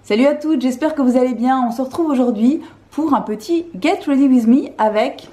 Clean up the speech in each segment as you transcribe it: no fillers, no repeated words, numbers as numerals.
Salut à toutes, j'espère que vous allez bien. On se retrouve aujourd'hui pour un petit Get Ready With Me avec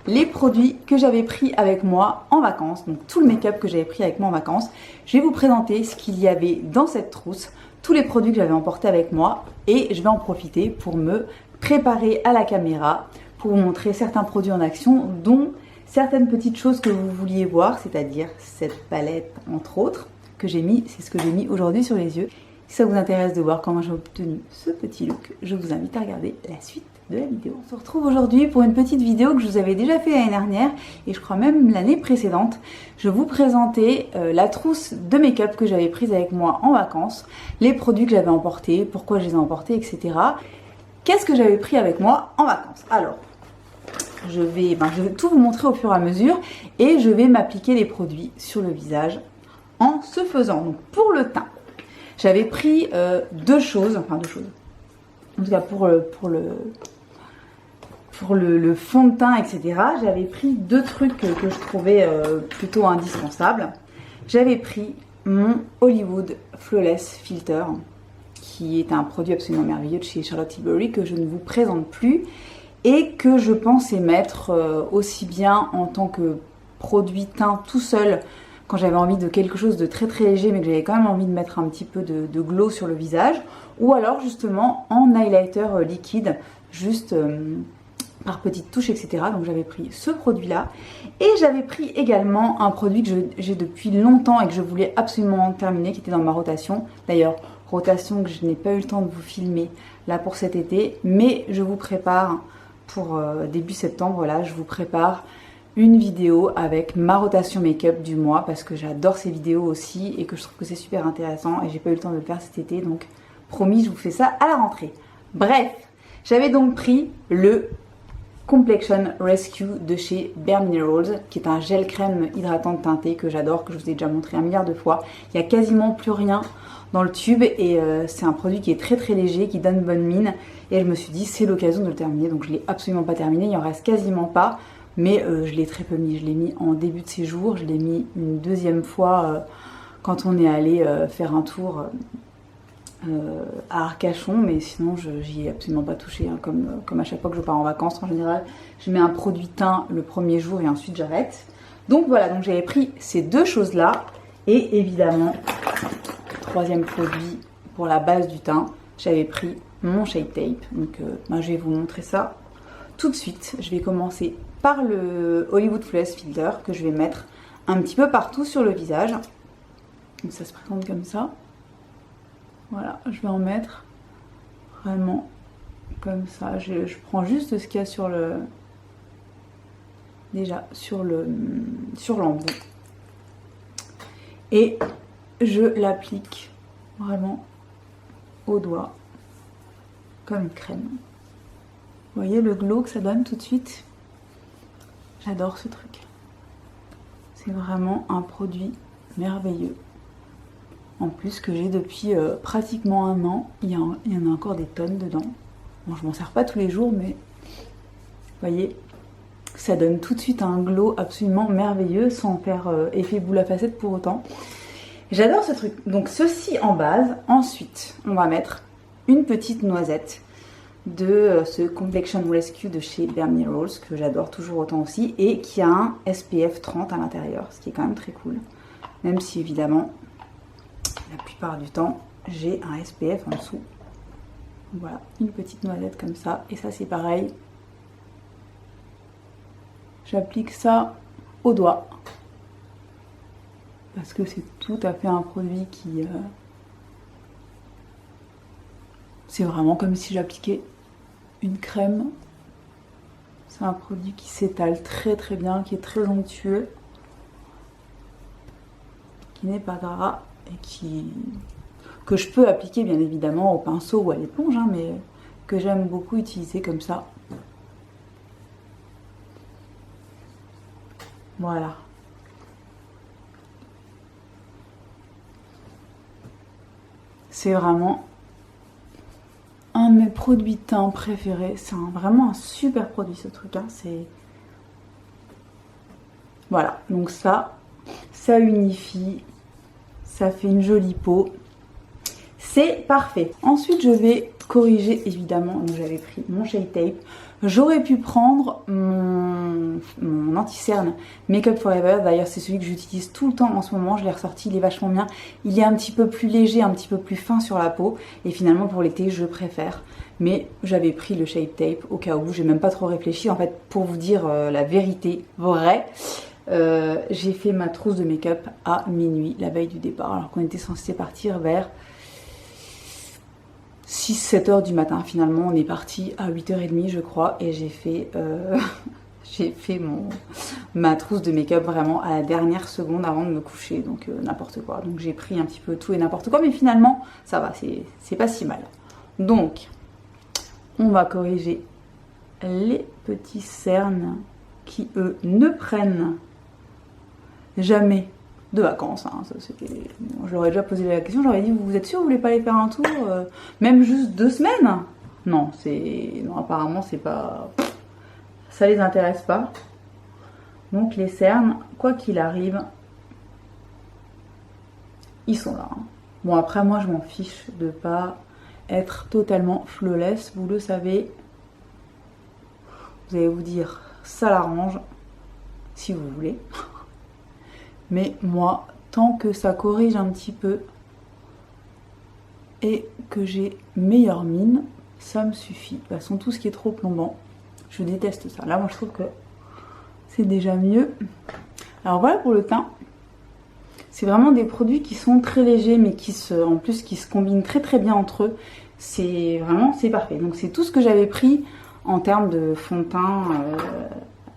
les produits que j'avais pris avec moi en vacances. Donc tout le make-up que j'avais pris avec moi en vacances. Je vais vous présenter ce qu'il y avait dans cette trousse, tous les produits que j'avais emportés avec moi et je vais en profiter pour me préparer à la caméra, pour vous montrer certains produits en action, dont certaines petites choses que vous vouliez voir, c'est-à-dire cette palette entre autres que j'ai mis, c'est ce que j'ai mis aujourd'hui sur les yeux. Si ça vous intéresse de voir comment j'ai obtenu ce petit look, je vous invite à regarder la suite de la vidéo. On se retrouve aujourd'hui pour une petite vidéo que je vous avais déjà fait l'année dernière et je crois même l'année précédente. Je vous présentais la trousse de make-up que j'avais prise avec moi en vacances, les produits que j'avais emportés, pourquoi je les ai emportés, etc. Qu'est-ce que j'avais pris avec moi en vacances? Alors, je vais tout vous montrer au fur et à mesure et je vais m'appliquer les produits sur le visage en ce faisant. Donc pour le teint, j'avais pris deux choses. En tout cas pour le fond de teint, etc. J'avais pris deux trucs que je trouvais plutôt indispensables. J'avais pris mon Hollywood Flawless Filter, qui est un produit absolument merveilleux de chez Charlotte Tilbury que je ne vous présente plus et que je pensais mettre aussi bien en tant que produit teint tout seul quand j'avais envie de quelque chose de très très léger mais que j'avais quand même envie de mettre un petit peu de glow sur le visage, ou alors justement en highlighter liquide, juste par petites touches, etc. Donc j'avais pris ce produit là et j'avais pris également un produit que j'ai depuis longtemps et que je voulais absolument terminer, qui était dans ma rotation. D'ailleurs, rotation que je n'ai pas eu le temps de vous filmer là pour cet été, mais je vous prépare pour début septembre, là je vous prépare une vidéo avec ma rotation make-up du mois parce que j'adore ces vidéos aussi et que je trouve que c'est super intéressant et j'ai pas eu le temps de le faire cet été, donc promis, je vous fais ça à la rentrée. Bref, j'avais donc pris le Complexion Rescue de chez Bare Minerals, qui est un gel crème hydratante teinté que j'adore, que je vous ai déjà montré un milliard de fois. Il n'y a quasiment plus rien dans le tube et c'est un produit qui est très très léger, qui donne bonne mine et je me suis dit c'est l'occasion de le terminer, donc je l'ai absolument pas terminé, il en reste quasiment pas. Mais je l'ai très peu mis, je l'ai mis en début de séjour, je l'ai mis une deuxième fois quand on est allé faire un tour à Arcachon, mais sinon j'y ai absolument pas touché, hein, comme à chaque fois que je pars en vacances. En général, je mets un produit teint le premier jour et ensuite j'arrête. Donc voilà, donc j'avais pris ces deux choses-là et évidemment, troisième produit pour la base du teint, j'avais pris mon Shade Tape. Donc je vais vous montrer ça tout de suite. Je vais commencer par le Hollywood Flawless Filter que je vais mettre un petit peu partout sur le visage. Donc ça se présente comme ça. Voilà, je vais en mettre vraiment comme ça. Je prends juste ce qu'il y a sur le... déjà sur l'embout. Et je l'applique vraiment au doigt comme une crème. Vous voyez le glow que ça donne tout de suite? J'adore ce truc. C'est vraiment un produit merveilleux. En plus que j'ai depuis pratiquement un an. Il y en a encore des tonnes dedans. Bon, je m'en sers pas tous les jours, mais vous voyez, ça donne tout de suite un glow absolument merveilleux sans faire effet boule à facettes pour autant. J'adore ce truc. Donc ceci en base. Ensuite, on va mettre une petite noisette de ce Complexion Rescue de chez Bare Minerals, que j'adore toujours autant aussi, et qui a un SPF 30 à l'intérieur, ce qui est quand même très cool. Même si évidemment, la plupart du temps, j'ai un SPF en dessous. Voilà, une petite noisette comme ça, et ça c'est pareil. J'applique ça au doigt, parce que c'est tout à fait un produit qui... c'est vraiment comme si j'appliquais une crème. C'est un produit qui s'étale très très bien, qui est très onctueux, qui n'est pas gras et que je peux appliquer bien évidemment au pinceau ou à l'éponge, hein, mais que j'aime beaucoup utiliser comme ça. Voilà. C'est vraiment un de mes produits teint préférés. C'est vraiment un super produit ce truc, hein. C'est... Voilà, donc ça unifie, ça fait une jolie peau. c'est parfait. Ensuite, je vais corriger évidemment. Donc, j'avais pris mon Shape Tape. J'aurais pu prendre mon anti-cerne Make Up Forever. D'ailleurs, c'est celui que j'utilise tout le temps en ce moment. Je l'ai ressorti, il est vachement bien. Il est un petit peu plus léger, un petit peu plus fin sur la peau. Et finalement, pour l'été, je préfère. Mais j'avais pris le Shape Tape au cas où. J'ai même pas trop réfléchi. En fait, pour vous dire la vérité vraie, j'ai fait ma trousse de make-up à minuit, la veille du départ. Alors qu'on était censé partir vers 6-7 heures du matin. Finalement, on est parti à 8h30, je crois. Et j'ai fait... j'ai fait ma trousse de make-up vraiment à la dernière seconde avant de me coucher, donc n'importe quoi. Donc j'ai pris un petit peu tout et n'importe quoi, mais finalement ça va, c'est pas si mal. Donc on va corriger les petits cernes qui eux ne prennent jamais de vacances. Hein. J'aurais déjà posé la question, j'aurais dit vous êtes sûr vous voulez pas aller faire un tour, même juste 2 semaines? Non, non, apparemment c'est pas... ça les intéresse pas. Donc les cernes, quoi qu'il arrive, ils sont là. Hein. Bon après moi je m'en fiche de pas être totalement flawless, vous le savez. Vous allez vous dire ça l'arrange si vous voulez. Mais moi, tant que ça corrige un petit peu et que j'ai meilleure mine, ça me suffit. De toute façon tout ce qui est trop plombant, je déteste ça. Là, moi, je trouve que c'est déjà mieux. Alors voilà pour le teint. C'est vraiment des produits qui sont très légers, mais en plus qui se combinent très très bien entre eux. C'est parfait. Donc c'est tout ce que j'avais pris en termes de fond de teint,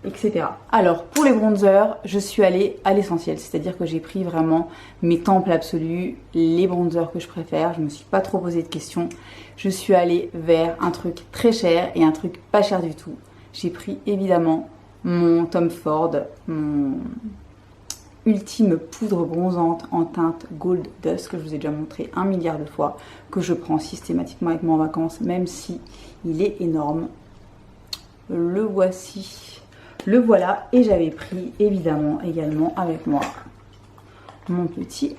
etc. Alors pour les bronzers, je suis allée à l'essentiel. C'est-à-dire que j'ai pris vraiment mes temples absolus, les bronzers que je préfère. Je me suis pas trop posé de questions. Je suis allée vers un truc très cher et un truc pas cher du tout. J'ai pris évidemment mon Tom Ford, mon ultime poudre bronzante en teinte Gold Dust que je vous ai déjà montré 1 milliard de fois, que je prends systématiquement avec moi en vacances, même si il est énorme. Le voici, le voilà. Et j'avais pris évidemment également avec moi mon petit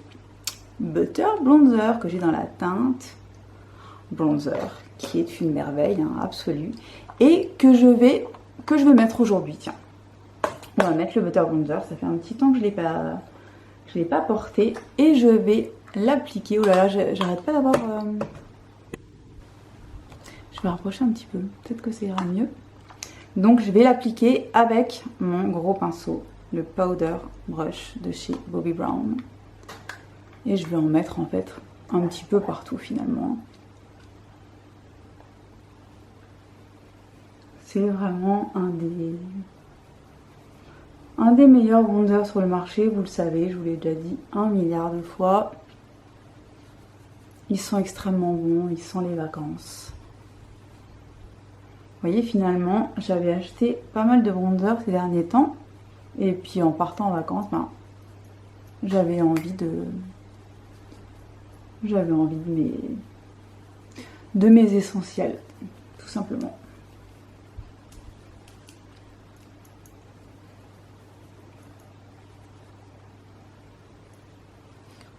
Butter Bronzer que j'ai dans la teinte Bronzer, qui est une merveille hein, absolue, et que je vais mettre aujourd'hui. Tiens, on va mettre le Butter Bronzer, ça fait un petit temps que je l'ai pas porté, et je vais l'appliquer. Oh là là, j'arrête pas d'avoir... Je vais rapprocher un petit peu, peut-être que ça ira mieux. Donc je vais l'appliquer avec mon gros pinceau, le Powder Brush de chez Bobbi Brown, et je vais en mettre en fait un petit peu partout finalement. C'est vraiment un des meilleurs bronzers sur le marché, vous le savez, je vous l'ai déjà dit 1 milliard de fois. Ils sont extrêmement bons, ils sentent les vacances. Vous voyez, finalement, j'avais acheté pas mal de bronzers ces derniers temps. Et puis en partant en vacances, ben, j'avais envie de mes essentiels, tout simplement.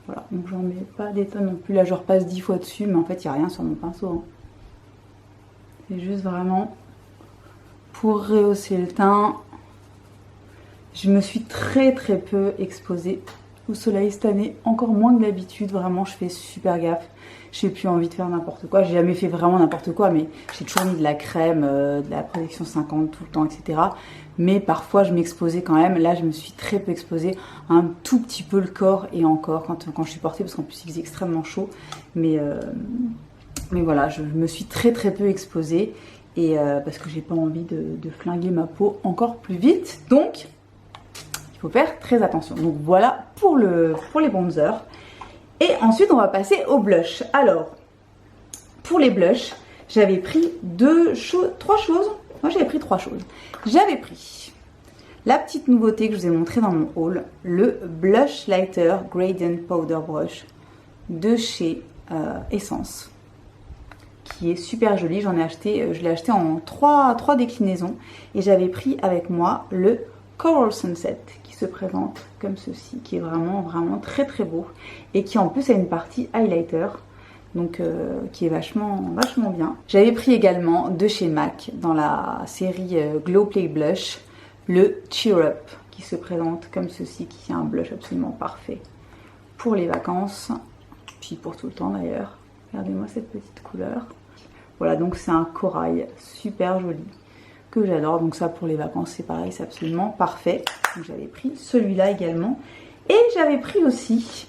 Voilà, donc j'en mets pas des tonnes non plus. Là, je repasse 10 fois dessus, mais en fait, il n'y a rien sur mon pinceau. Hein. C'est juste vraiment pour rehausser le teint. Je me suis très très peu exposée au soleil cette année, encore moins que d'habitude. Vraiment, je fais super gaffe. J'ai plus envie de faire n'importe quoi. J'ai jamais fait vraiment n'importe quoi, mais j'ai toujours mis de la crème, de la protection 50 tout le temps, etc. Mais parfois, je m'exposais quand même. Là, je me suis très peu exposée, un tout petit peu le corps et encore quand je suis portée, parce qu'en plus, il faisait extrêmement chaud. Mais voilà, je me suis très très peu exposée et parce que j'ai pas envie de flinguer ma peau encore plus vite. Donc, il faut faire très attention. Donc voilà pour les bronzers. Et ensuite, on va passer au blush. Alors, pour les blushs, j'avais pris 3 choses. Moi, j'avais pris 3 choses. J'avais pris la petite nouveauté que je vous ai montrée dans mon haul, le Blush Lighter Gradient Powder Brush de chez Essence, qui est super joli. Je l'ai acheté en 3 déclinaisons. Et j'avais pris avec moi le Coral Sunset, qui se présente comme ceci, qui est vraiment vraiment très très beau et qui en plus a une partie highlighter. donc qui est vachement bien. J'avais pris également de chez MAC dans la série Glow Play Blush le Cheer Up qui se présente comme ceci, qui est un blush absolument parfait pour les vacances, puis pour tout le temps d'ailleurs. Regardez-moi cette petite couleur. Voilà, donc c'est un corail super joli que j'adore, donc ça pour les vacances c'est pareil, c'est absolument parfait. Donc j'avais pris celui-là également, et j'avais pris aussi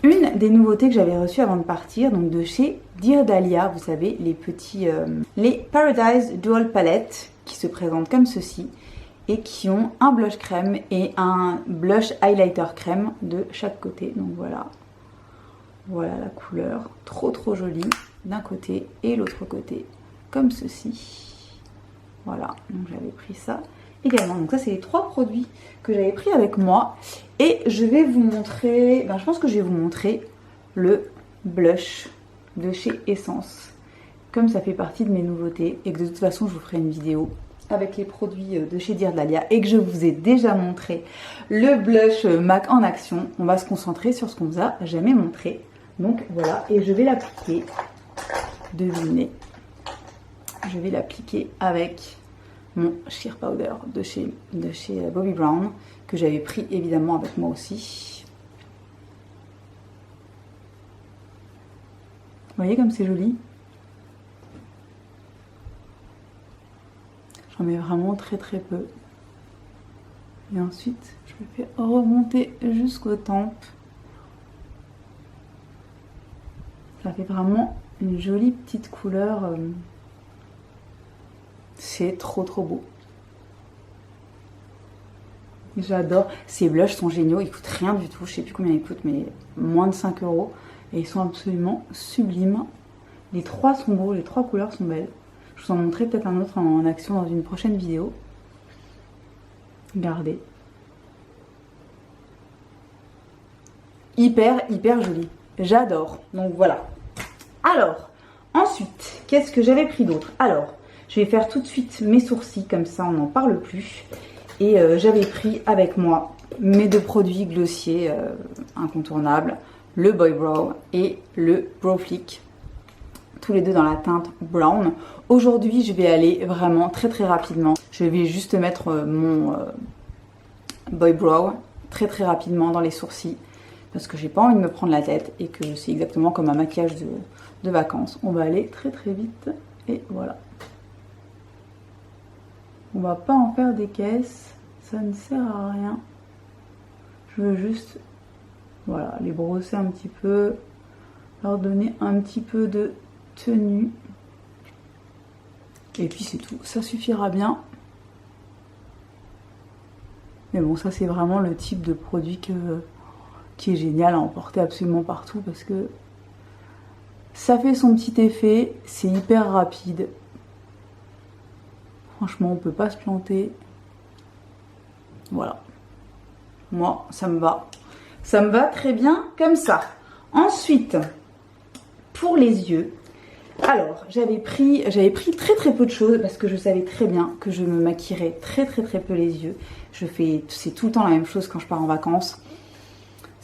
une des nouveautés que j'avais reçues avant de partir, donc de chez Dear Dahlia, vous savez, les petits, les Paradise Dual Palette qui se présentent comme ceci et qui ont un blush crème et un blush highlighter crème de chaque côté. Donc voilà, voilà la couleur, trop jolie d'un côté et l'autre côté comme ceci. Voilà, donc j'avais pris ça également. Donc ça c'est les 3 produits que j'avais pris avec moi, et je vais vous montrer, je pense que je vais vous montrer le blush de chez Essence, comme ça fait partie de mes nouveautés et que de toute façon je vous ferai une vidéo avec les produits de chez Dear Dahlia et que je vous ai déjà montré le blush MAC en action. On va se concentrer sur ce qu'on vous a jamais montré. Donc voilà, et je vais l'appliquer, devinez, je vais l'appliquer avec mon Sheer Powder de chez Bobbi Brown, que j'avais pris évidemment avec moi aussi. Vous voyez comme c'est joli? J'en mets vraiment très peu. Et ensuite, je le fais remonter jusqu'aux tempes. Ça fait vraiment une jolie petite couleur. C'est trop beau. J'adore. Ces blushs sont géniaux, ils coûtent rien du tout. Je sais plus combien ils coûtent, mais moins de 5 €. Et ils sont absolument sublimes. Les 3 sont beaux, les 3 couleurs sont belles. Je vous en montrerai peut-être un autre en action dans une prochaine vidéo. Regardez. Hyper joli. J'adore. Donc voilà. Alors, ensuite, qu'est-ce que j'avais pris d'autre? Alors, je vais faire tout de suite mes sourcils, comme ça on n'en parle plus. Et j'avais pris avec moi mes 2 produits glossiers incontournables, le Boy Brow et le Brow Flick. Tous les deux dans la teinte brown. Aujourd'hui, je vais aller vraiment très rapidement. Je vais juste mettre mon Boy Brow très rapidement dans les sourcils, parce que j'ai pas envie de me prendre la tête et que c'est exactement comme un maquillage de vacances. On va aller très vite et voilà. On va pas en faire des caisses, ça ne sert à rien. Je veux juste, voilà, les brosser un petit peu, leur donner un petit peu de tenue. Et puis c'est tout, ça suffira bien. Mais bon, ça c'est vraiment le type de produit qui est génial à emporter absolument partout, parce que ça fait son petit effet, c'est hyper rapide. Franchement, on peut pas se planter. Voilà. Moi, ça me va. Ça me va très bien comme ça. Ensuite, pour les yeux, alors j'avais pris très peu de choses, parce que je savais très bien que je me maquillerais très peu les yeux. C'est tout le temps la même chose quand je pars en vacances.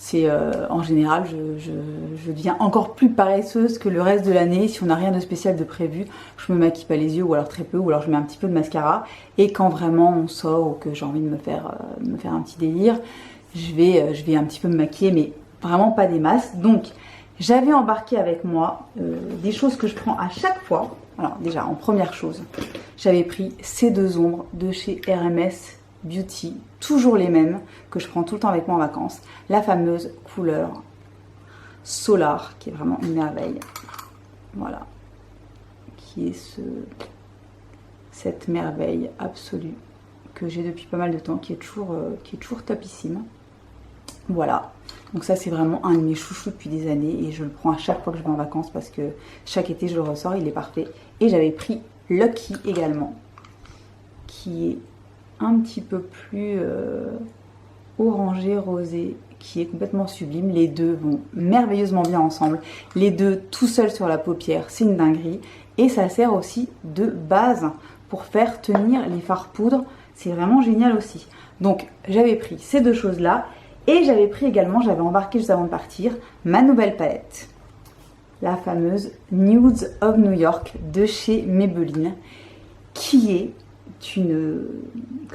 C'est en général, je deviens encore plus paresseuse que le reste de l'année. Si on n'a rien de spécial de prévu, je me maquille pas les yeux, ou alors très peu, ou alors je mets un petit peu de mascara. Et quand vraiment on sort ou que j'ai envie de me faire un petit délire, je vais un petit peu me maquiller, mais vraiment pas des masses. Donc j'avais embarqué avec moi des choses que je prends à chaque fois. Alors déjà, en première chose, j'avais pris ces 2 ombres de chez RMS Beauty, toujours les mêmes, que je prends tout le temps avec moi en vacances. La fameuse couleur Solar, qui est vraiment une merveille. Voilà. Qui est cette merveille absolue que j'ai depuis pas mal de temps, qui est toujours topissime. Voilà. Donc ça, c'est vraiment un de mes chouchous depuis des années, et je le prends à chaque fois que je vais en vacances, parce que chaque été je le ressors, il est parfait. Et j'avais pris Lucky également, qui est un petit peu plus orangé, rosé, qui est complètement sublime. Les deux vont merveilleusement bien ensemble. Les deux tout seuls sur la paupière, c'est une dinguerie. Et ça sert aussi de base pour faire tenir les fards poudre. C'est vraiment génial aussi. Donc j'avais pris ces 2 choses là. Et j'avais pris également, j'avais embarqué juste avant de partir, ma nouvelle palette. la fameuse Nudes of New York de chez Maybelline, qui est une,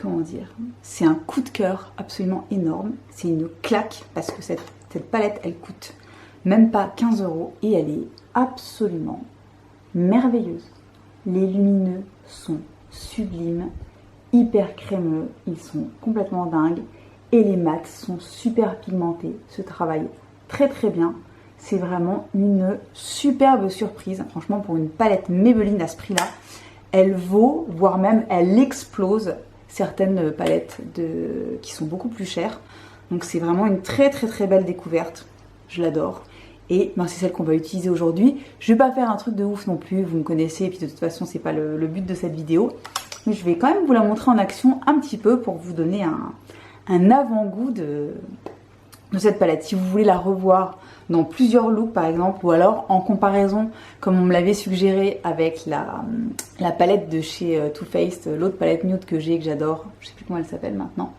comment dire, c'est un coup de cœur absolument énorme, c'est une claque parce que cette palette elle coûte même pas 15 € et elle est absolument merveilleuse. Les lumineux sont sublimes, hyper crémeux, ils sont complètement dingues et les mats sont super pigmentés, se travaillent très très bien. C'est vraiment une superbe surprise, franchement pour une palette Maybelline à ce prix-là. Elle vaut, voire même elle explose certaines palettes qui sont beaucoup plus chères. Donc c'est vraiment une très très très belle découverte. Je l'adore. Et ben, c'est celle qu'on va utiliser aujourd'hui. Je vais pas faire un truc de ouf non plus, vous me connaissez. Et puis de toute façon c'est pas le but de cette vidéo. Mais je vais quand même vous la montrer en action un petit peu pour vous donner un avant-goût de cette palette. Si vous voulez la revoir dans plusieurs looks par exemple, ou alors en comparaison comme on me l'avait suggéré avec la palette de chez Too Faced, l'autre palette nude que j'ai, que j'adore, je sais plus comment elle s'appelle maintenant,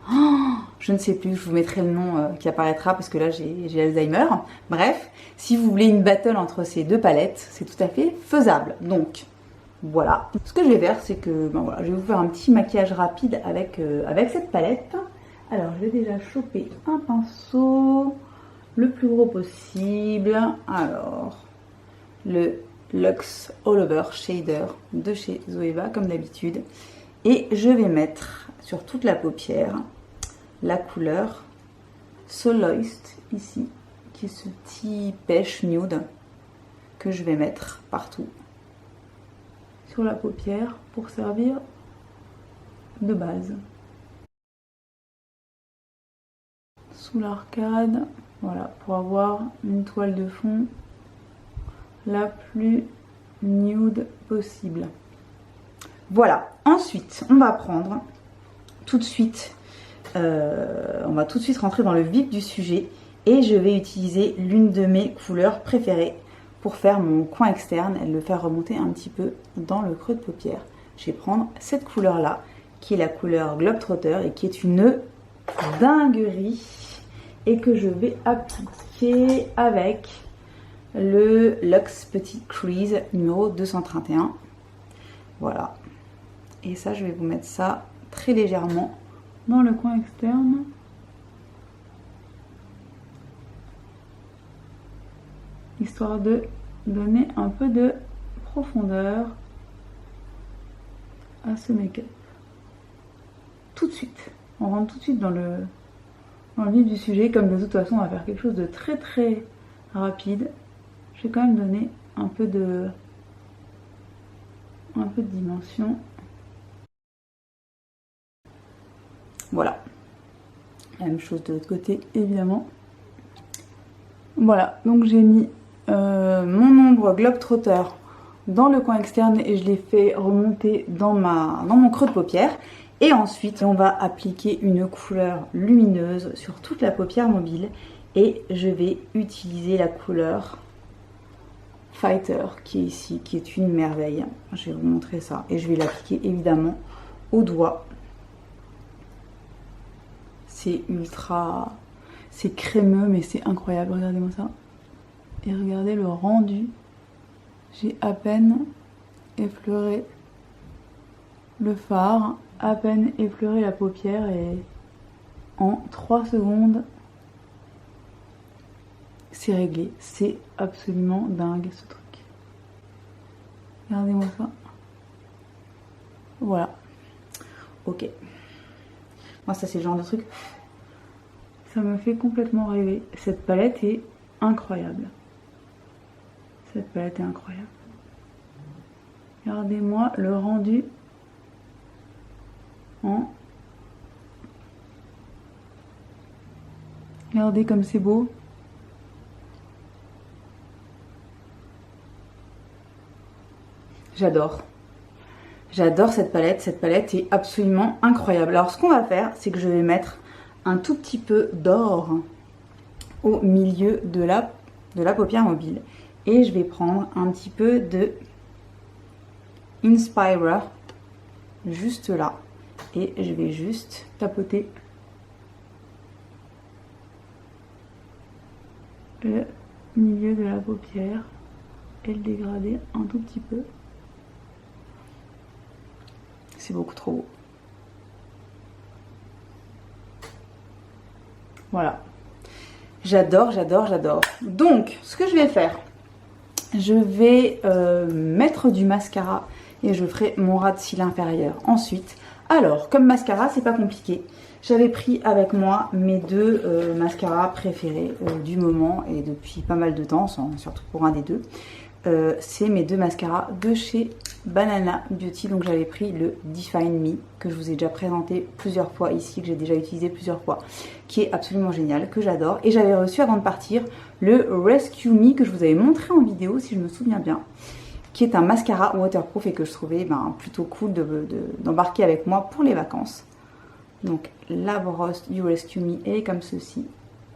je ne sais plus, je vous mettrai le nom qui apparaîtra parce que là j'ai Alzheimer. Bref, si vous voulez une battle entre ces deux palettes, c'est tout à fait faisable. Donc voilà, ce que je vais faire c'est que ben voilà, je vais vous faire un petit maquillage rapide avec cette palette. Alors je vais déjà choper un pinceau le plus gros possible. Alors, le Luxe All Over Shader de chez Zoeva, comme d'habitude. Et je vais mettre sur toute la paupière la couleur Soloist, ici, qui est ce petit pêche nude que je vais mettre partout sur la paupière pour servir de base. Sous l'arcade. Voilà, pour avoir une toile de fond la plus nude possible. Voilà, ensuite, on va prendre tout de suite, on va tout de suite rentrer dans le vif du sujet et je vais utiliser l'une de mes couleurs préférées pour faire mon coin externe et le faire remonter un petit peu dans le creux de paupière. Je vais prendre cette couleur-là, qui est la couleur Globetrotter et qui est une dinguerie. Et que je vais appliquer avec le Luxe Petit Crease numéro 231. Voilà. Et ça, je vais vous mettre ça très légèrement dans le coin externe. Histoire de donner un peu de profondeur à ce make-up. Tout de suite. On rentre tout de suite dans le vif du sujet. Comme de toute façon on va faire quelque chose de très très rapide, je vais quand même donner un peu de dimension. Voilà, la même chose de l'autre côté évidemment. Voilà, donc j'ai mis mon ombre Globetrotter dans le coin externe et je l'ai fait remonter dans mon creux de paupière. Et ensuite, on va appliquer une couleur lumineuse sur toute la paupière mobile. Et je vais utiliser la couleur Fighter qui est ici, qui est une merveille. Je vais vous montrer ça. Et je vais l'appliquer évidemment au doigt. C'est ultra... c'est crémeux, mais c'est incroyable. Regardez-moi ça. Et regardez le rendu. J'ai à peine effleuré le fard, à peine effleurer la paupière et en 3 secondes c'est réglé. C'est absolument dingue ce truc. Regardez-moi ça. Voilà. Ok. Moi ça c'est le genre de truc. Ça me fait complètement rêver. Cette palette est incroyable. Cette palette est incroyable. Regardez-moi le rendu. Regardez comme c'est beau. J'adore. J'adore cette palette. Cette palette est absolument incroyable. Alors ce qu'on va faire, c'est que je vais mettre un tout petit peu d'or au milieu de la paupière mobile. Et je vais prendre un petit peu de Inspira juste là. Et je vais juste tapoter le milieu de la paupière et le dégrader un tout petit peu. C'est beaucoup trop beau. Voilà. J'adore, j'adore, j'adore. Donc, ce que je vais faire, je vais mettre du mascara et je ferai mon ras de cils inférieur ensuite. Alors, comme mascara, c'est pas compliqué. J'avais pris avec moi mes deux mascaras préférés du moment et depuis pas mal de temps, surtout pour un des deux. C'est mes deux mascaras de chez Banana Beauty. Donc j'avais pris le Define Me que je vous ai déjà présenté plusieurs fois ici, que j'ai déjà utilisé plusieurs fois, qui est absolument génial, que j'adore. Et j'avais reçu avant de partir le Rescue Me que je vous avais montré en vidéo si je me souviens bien, qui est un mascara waterproof et que je trouvais plutôt cool d'embarquer avec moi pour les vacances. Donc la brosse du Rescue Me elle est comme ceci.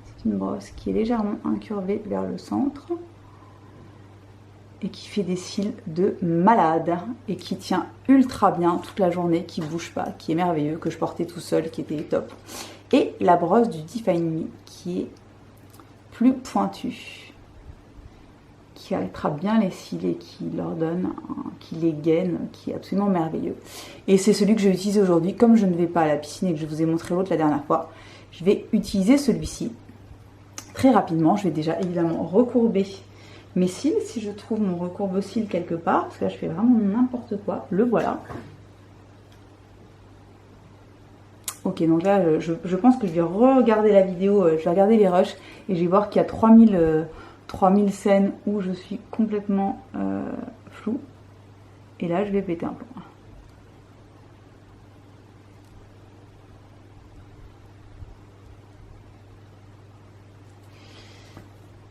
C'est une brosse qui est légèrement incurvée vers le centre et qui fait des cils de malade et qui tient ultra bien toute la journée, qui bouge pas, qui est merveilleux, que je portais tout seul, qui était top. Et la brosse du Define Me qui est plus pointue, qui attrape bien les cils et qui leur donne, qui les gaine, qui est absolument merveilleux. Et c'est celui que je vais utiliser aujourd'hui. Comme je ne vais pas à la piscine et que je vous ai montré l'autre la dernière fois, je vais utiliser celui-ci très rapidement. Je vais déjà évidemment recourber mes cils, si je trouve mon recourbe-cils quelque part, parce que là je fais vraiment n'importe quoi. Le voilà. Ok, donc là je pense que je vais regarder la vidéo, je vais regarder les rushs et je vais voir qu'il y a 3000 scènes où je suis complètement floue. Et là je vais péter un plomb.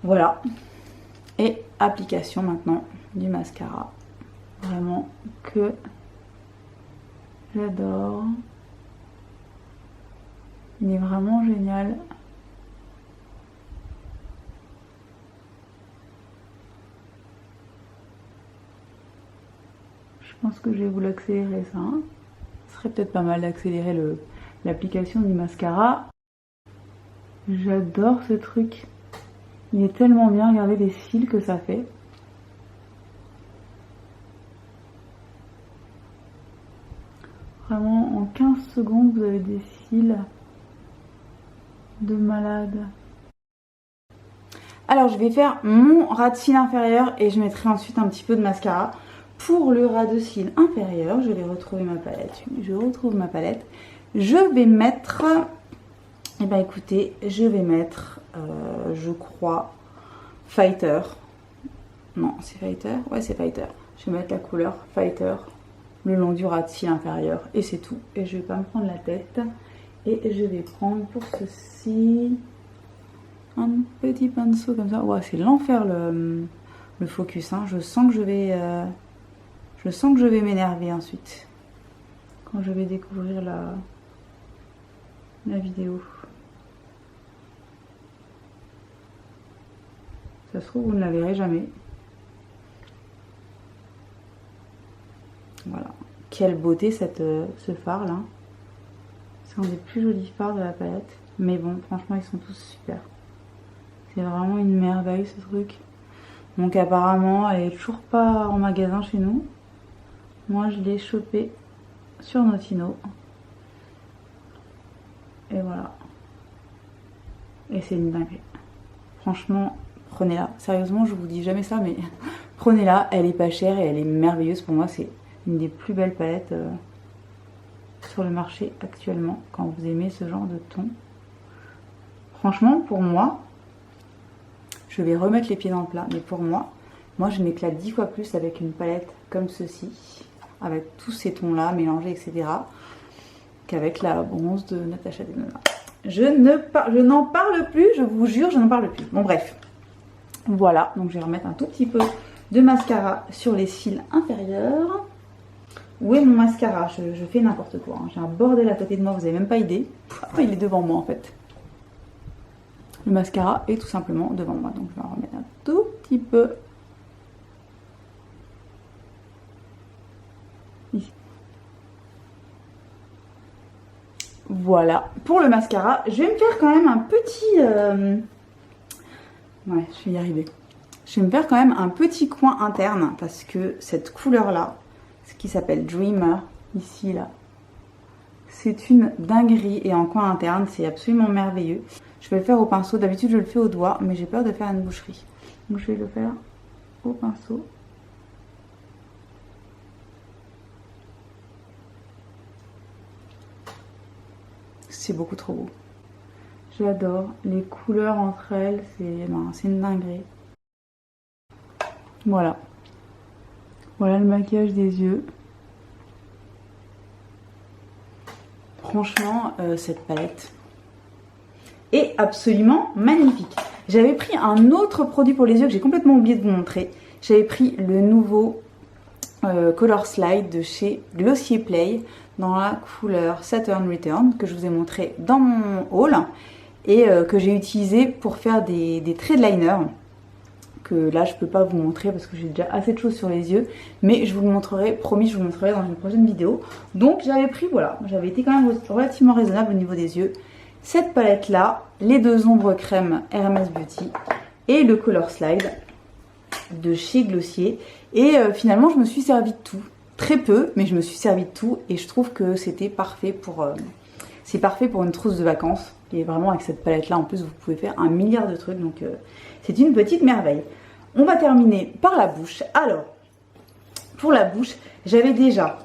Voilà. Et application maintenant du mascara. Vraiment que j'adore. Il est vraiment génial. Je pense que je vais vous l'accélérer ça. Ce serait peut-être pas mal d'accélérer l'application du mascara. J'adore ce truc. Il est tellement bien, regardez les cils que ça fait. Vraiment, en 15 secondes, vous avez des cils de malade. Alors, je vais faire mon ras de cils inférieur et je mettrai ensuite un petit peu de mascara. Pour le ras de cils inférieur, je vais retrouver ma palette. Je retrouve ma palette. Je vais mettre... Eh bien, écoutez, je vais mettre, je crois, Fighter. Non, c'est Fighter? Ouais, c'est Fighter. Je vais mettre la couleur Fighter le long du ras de cils inférieur. Et c'est tout. Et je vais pas me prendre la tête. Et je vais prendre pour ceci un petit pinceau comme ça. Ouais, c'est l'enfer le focus. Hein. Je sens que je vais m'énerver ensuite. Quand je vais découvrir la vidéo. Ça se trouve, vous ne la verrez jamais. Voilà. Quelle beauté ce fard là. C'est un des plus jolis fards de la palette. Mais bon, franchement, ils sont tous super. C'est vraiment une merveille ce truc. Donc apparemment, elle est toujours pas en magasin chez nous. Moi, je l'ai chopé sur Notino. Et voilà. Et c'est une dinguerie. Franchement, prenez-la. Sérieusement, je vous dis jamais ça, mais prenez-la. Elle est pas chère et elle est merveilleuse. Pour moi, c'est une des plus belles palettes sur le marché actuellement. Quand vous aimez ce genre de ton. Franchement, pour moi, je vais remettre les pieds dans le plat. Mais pour moi, je m'éclate 10 fois plus avec une palette comme ceci. Avec tous ces tons-là mélangés, etc. Qu'avec la bronze de Natasha Denona. Je n'en parle plus, je vous jure, je n'en parle plus. Bon bref, voilà, donc je vais remettre un tout petit peu de mascara sur les cils inférieurs. Où est mon mascara? Je fais n'importe quoi, hein. J'ai un bordel à côté de moi, vous n'avez même pas idée. Ah, il est devant moi en fait. Le mascara est tout simplement devant moi, donc je vais en remettre un tout petit peu. Ici. Voilà, pour le mascara, je vais me faire quand même un petit... Ouais, je vais y arriver. je vais me faire quand même un petit coin interne parce que cette couleur-là, ce qui s'appelle Dreamer, ici, là, c'est une dinguerie et en coin interne, c'est absolument merveilleux. Je vais le faire au pinceau, d'habitude je le fais au doigt, mais j'ai peur de faire une boucherie. Donc je vais le faire au pinceau. C'est beaucoup trop beau. J'adore les couleurs entre elles, c'est une dinguerie. Voilà. Voilà le maquillage des yeux. Franchement, cette palette est absolument magnifique. J'avais pris un autre produit pour les yeux que j'ai complètement oublié de vous montrer. J'avais pris le nouveau Color Slide de chez Glossier Play dans la couleur Saturn Return que je vous ai montré dans mon haul et que j'ai utilisé pour faire des traits de liner. Que là je peux pas vous montrer parce que j'ai déjà assez de choses sur les yeux, mais je vous le montrerai, promis, je vous le montrerai dans une prochaine vidéo. Donc j'avais pris, voilà, j'avais été quand même relativement raisonnable au niveau des yeux. Cette palette là, les deux ombres crème Hermès Beauty et le Color Slide de chez Glossier. Et finalement je me suis servi de tout, très peu, mais je me suis servi de tout et je trouve que c'était parfait pour c'est parfait pour une trousse de vacances. Et vraiment avec cette palette là en plus vous pouvez faire un milliard de trucs, donc c'est une petite merveille. On va terminer par la bouche. Alors pour la bouche, j'avais déjà,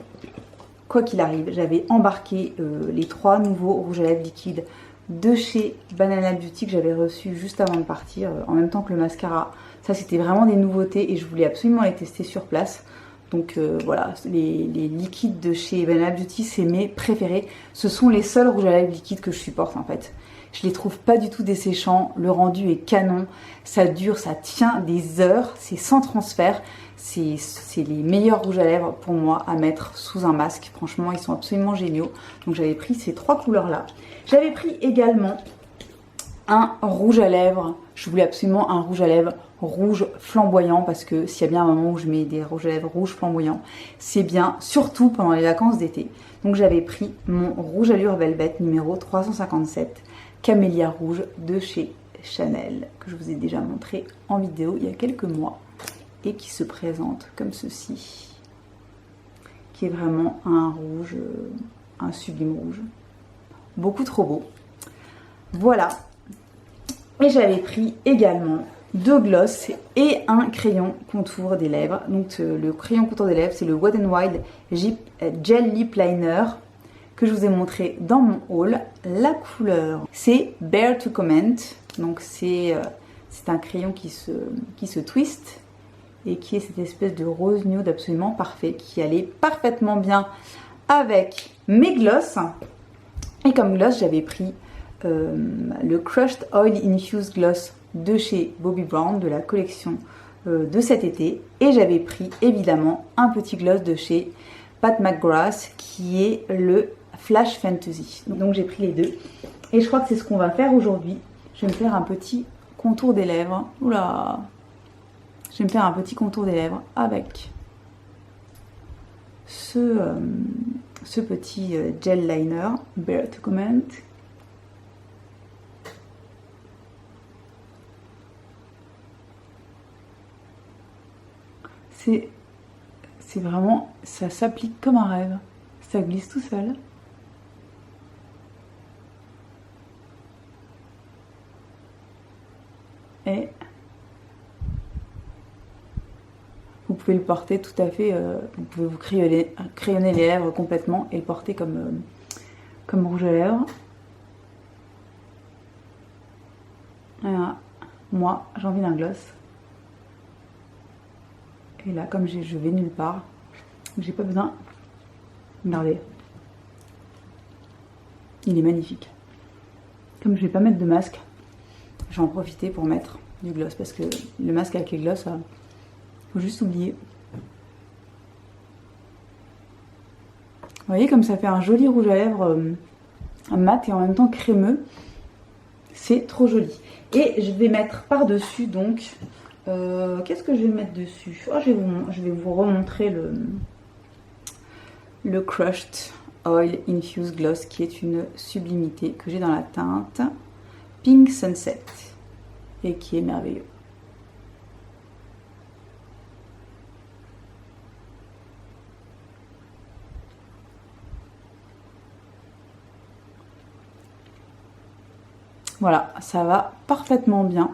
quoi qu'il arrive, j'avais embarqué les 3 nouveaux rouges à lèvres liquides de chez Banana Beauty que j'avais reçu juste avant de partir, en même temps que le mascara. Ça c'était vraiment des nouveautés et je voulais absolument les tester sur place. Donc voilà, les liquides de chez Banana Beauty, c'est mes préférés. Ce sont les seuls rouges à lèvres liquides que je supporte en fait. Je les trouve pas du tout desséchants, le rendu est canon, ça dure, ça tient des heures, c'est sans transfert. C'est les meilleurs rouges à lèvres pour moi à mettre sous un masque. Franchement, ils sont absolument géniaux. Donc j'avais pris ces 3 couleurs-là. J'avais pris également un rouge à lèvres. Je voulais absolument un rouge à lèvres rouge flamboyant parce que s'il y a bien un moment où je mets des rouges à lèvres rouges flamboyants, c'est bien, surtout pendant les vacances d'été. Donc j'avais pris mon rouge allure Velvet numéro 357 Camélia rouge de chez Chanel que je vous ai déjà montré en vidéo il y a quelques mois et qui se présente comme ceci, qui est vraiment un rouge, un sublime rouge, beaucoup trop beau. Voilà. Et j'avais pris également 2 glosses et un crayon contour des lèvres. Donc le crayon contour des lèvres, c'est le Wet n Wild Gel Lip Liner que je vous ai montré dans mon haul. La couleur, c'est Bear to Comment. Donc c'est un crayon qui se twist et qui est cette espèce de rose nude absolument parfait qui allait parfaitement bien avec mes glosses. Et comme gloss, j'avais pris le Crushed Oil Infused Gloss de chez Bobbi Brown, de la collection de cet été. Et j'avais pris évidemment un petit gloss de chez Pat McGrath qui est le Flash Fantasy. Donc j'ai pris les deux. Et je crois que c'est ce qu'on va faire aujourd'hui. Je vais me faire un petit contour des lèvres. Oula! Je vais me faire un petit contour des lèvres avec ce petit gel liner Bear to Comment. C'est vraiment, ça s'applique comme un rêve. Ça glisse tout seul. Et vous pouvez le porter tout à fait, vous pouvez vous crayonner les lèvres complètement et le porter comme rouge à lèvres. Voilà. Moi, j'ai envie d'un gloss. Et là, comme je vais nulle part, j'ai pas besoin. Regardez. Il est magnifique. Comme je vais pas mettre de masque, je vais en profiter pour mettre du gloss. Parce que le masque avec les gloss, faut juste oublier. Vous voyez comme ça fait un joli rouge à lèvres mat et en même temps crémeux. C'est trop joli. Et je vais mettre par-dessus donc... qu'est-ce que je vais mettre dessus? Oh, je vais vous remontrer le Crushed Oil Infused Gloss qui est une sublimité que j'ai dans la teinte Pink Sunset et qui est merveilleux. Voilà, ça va parfaitement bien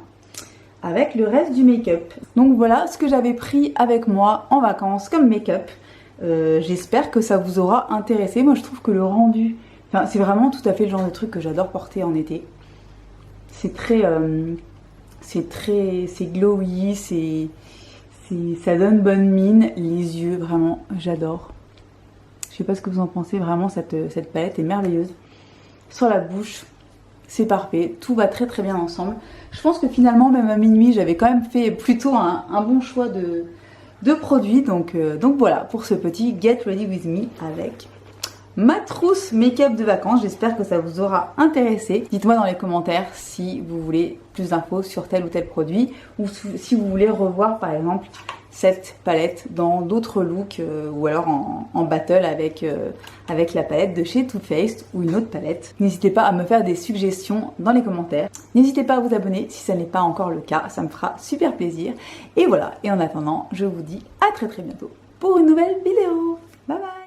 avec le reste du make-up. Donc voilà ce que j'avais pris avec moi en vacances comme make-up. J'espère que ça vous aura intéressé. Moi je trouve que le rendu, enfin, c'est vraiment tout à fait le genre de truc que j'adore porter en été. C'est c'est glowy, ça donne bonne mine. Les yeux, vraiment, j'adore. Je sais pas ce que vous en pensez, vraiment cette palette est merveilleuse. Sur la bouche, c'est parfait, tout va très très bien ensemble. Je pense que finalement, même à minuit, j'avais quand même fait plutôt un bon choix de produits. Donc voilà, pour ce petit Get Ready With Me avec ma trousse make-up de vacances. J'espère que ça vous aura intéressé. Dites-moi dans les commentaires si vous voulez plus d'infos sur tel ou tel produit, ou si vous voulez revoir par exemple cette palette dans d'autres looks, ou alors en battle avec la palette de chez Too Faced ou une autre palette. N'hésitez pas à me faire des suggestions dans les commentaires. N'hésitez pas à vous abonner si ça n'est pas encore le cas, ça me fera super plaisir. Et voilà, et en attendant, je vous dis à très très bientôt pour une nouvelle vidéo. Bye bye.